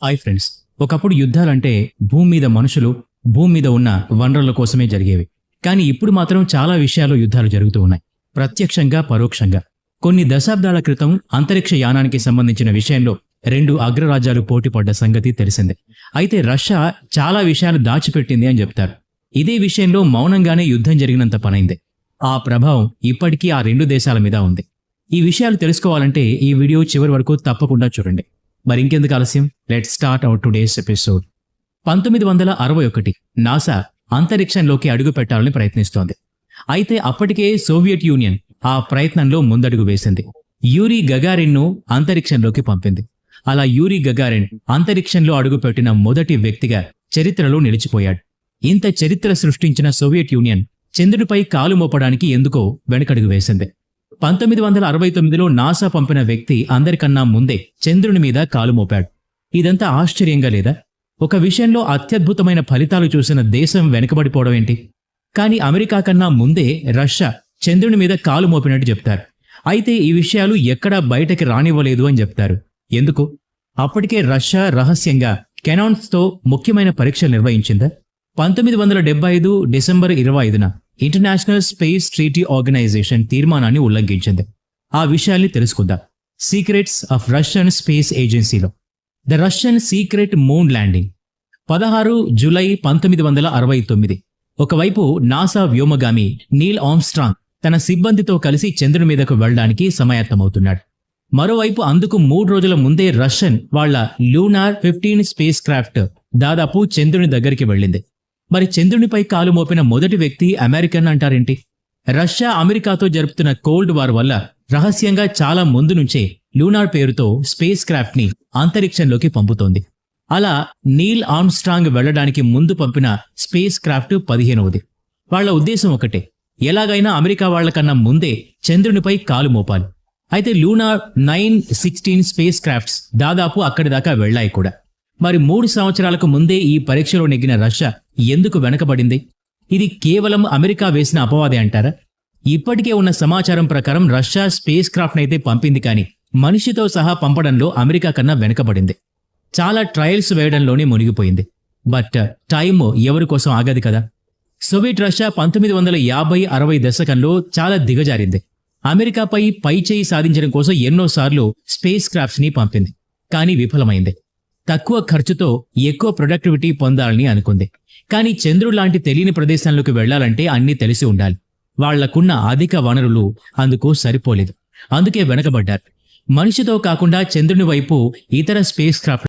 Hi friends. ఒకప్పుడు యుద్ధాలంటే భూమి మీద మనుషులు, భూమి మీద ఉన్న వనరుల కోసమే జరిగేవి. కానీ ఇప్పుడు మాత్రం చాలా విషయాల్లో యుద్ధాలు జరుగుతూ ఉన్నాయి. ప్రత్యక్షంగా, పరోక్షంగా. కొన్ని దశాబ్దాల క్రితం అంతరిక్ష యానానికి సంబంధించిన విషయంలో రెండు అగ్రరాజ్యాలు పోటీపడ్డ సంగతి తెలిసిందే. అయితే రష్యా చాలా విషయాలు దాచిపెట్టింది అని చెప్తారు. ఇదే విషయంలో మౌనంగానే యుద్ధం జరిగినంత పనైంది. ఆ ప్రభావం ఇప్పటికీ ఆ రెండు దేశాల మీద ఉంది. ఈ విషయాలు తెలుసుకోవాలంటే ఈ వీడియో చివరి వరకు తప్పకుండా చూడండి. మరి ఇంకెందుకు ఆలస్యం, let's start our today's episode. 1961 NASA అంతరిక్షంలోకి అడుగు పెట్టాలని ప్రయత్నిస్తోంది. అయితే అప్పటికే సోవియట్ యూనియన్ ఆ ప్రయత్నంలో ముందడుగు వేసింది. యూరీ గగారిన్ను అంతరిక్షంలోకి పంపింది. అలా యూరీ గగారిన్ అంతరిక్షంలో అడుగుపెట్టిన మొదటి వ్యక్తిగా చరిత్రలో నిలిచిపోయాడు. ఇంత చరిత్ర సృష్టించిన సోవియట్ యూనియన్ చంద్రుడిపై కాలు మోపడానికి ఎందుకో వెనకడుగు వేసింది. 1969లో నాసా పంపిన వ్యక్తి అందరికన్నా ముందే చంద్రుని మీద కాలు మోపాడు. ఇదంతా ఆశ్చర్యంగా లేదా? ఒక విషయంలో అత్యద్భుతమైన ఫలితాలు చూసిన దేశం వెనుకబడిపోవడం ఏంటి? కానీ అమెరికా కన్నా ముందే రష్యా చంద్రుని మీద కాలు మోపినట్టు చెప్తారు. అయితే ఈ విషయాలు ఎక్కడా బయటకి రానివ్వలేదు అని చెప్తారు. ఎందుకు? అప్పటికే రష్యా రహస్యంగా కెనాన్స్తో ముఖ్యమైన పరీక్షలు నిర్వహించిందా? 1975 డిసెంబర్ 25న ఇంటర్నేషనల్ స్పేస్ ట్రీటీ ఆర్గనైజేషన్ తీర్మానాన్ని ఉల్లంఘించింది. ఆ విషయాల్ని తెలుసుకుందాం. సీక్రెట్స్ ఆఫ్ రష్యన్ స్పేస్ ఏజెన్సీలో the Russian secret moon landing. 16 July 1969. ఒకవైపు నాసా వ్యోమగామి నీల్ ఆర్మ్స్ట్రాంగ్ తన సిబ్బందితో కలిసి చంద్రుని మీదకు వెళ్లడానికి సమాయత్తమవుతున్నాడు. మరోవైపు అందుకు 3 రోజుల ముందే రష్యన్ వాళ్ల లూనార్ 15 స్పేస్ క్రాఫ్ట్ దాదాపు చంద్రుని దగ్గరికి వెళ్ళింది. మరి చంద్రునిపై కాలు మోపిన మొదటి వ్యక్తి అమెరికన్ అంటారేంటి? రష్యా అమెరికాతో జరుపుతున్న కోల్డ్ వార్ వల్ల రహస్యంగా చాలా ముందు నుంచే లూనార్ పేరుతో స్పేస్ క్రాఫ్ట్ ని అంతరిక్షంలోకి పంపుతోంది. అలా నీల్ ఆర్మ్స్ట్రాంగ్ వెళ్లడానికి ముందు పంపిన స్పేస్ క్రాఫ్ట్ 15వది. వాళ్ల ఉద్దేశం ఒకటే, ఎలాగైనా అమెరికా వాళ్లకన్నా ముందే చంద్రునిపై కాలు మోపాలి. అయితే లూనార్ 916 స్పేస్ క్రాఫ్ట్స్ దాదాపు అక్కడి దాకా వెళ్లాయి కూడా. మరి 3 సంవత్సరాలకు ముందే ఈ పరీక్షలో నెగ్గిన రష్యా ఎందుకు వెనకబడింది? ఇది కేవలం అమెరికా వేసిన అపవాదే అంటారా? ఇప్పటికే ఉన్న సమాచారం ప్రకారం రష్యా స్పేస్ క్రాఫ్ట్ అయితే పంపింది, కానీ మనిషితో సహా పంపడంలో అమెరికా కన్నా వెనకబడింది. చాలా ట్రయల్స్ వేయడంలోనే మునిగిపోయింది. బట్ టైం ఎవరి కోసం ఆగదు కదా. సోవియట్ రష్యా 1950-60 దశకంలో చాలా దిగజారింది. అమెరికాపై పైచేయి సాధించడం కోసం ఎన్నోసార్లు స్పేస్ క్రాఫ్ట్స్ ని పంపింది, కానీ విఫలమైంది. తక్కువ ఖర్చుతో ఎక్కువ ప్రొడక్టివిటీ పొందాలని అనుకుంది. కానీ చంద్రుడు లాంటి తెలియని ప్రదేశంలోకి వెళ్లాలంటే అన్నీ తెలిసి ఉండాలి. వాళ్లకున్న అధిక వనరులు అందుకు సరిపోలేదు. అందుకే వెనకబడ్డారు. మనిషితో కాకుండా చంద్రుని వైపు ఇతర స్పేస్ క్రాఫ్ట్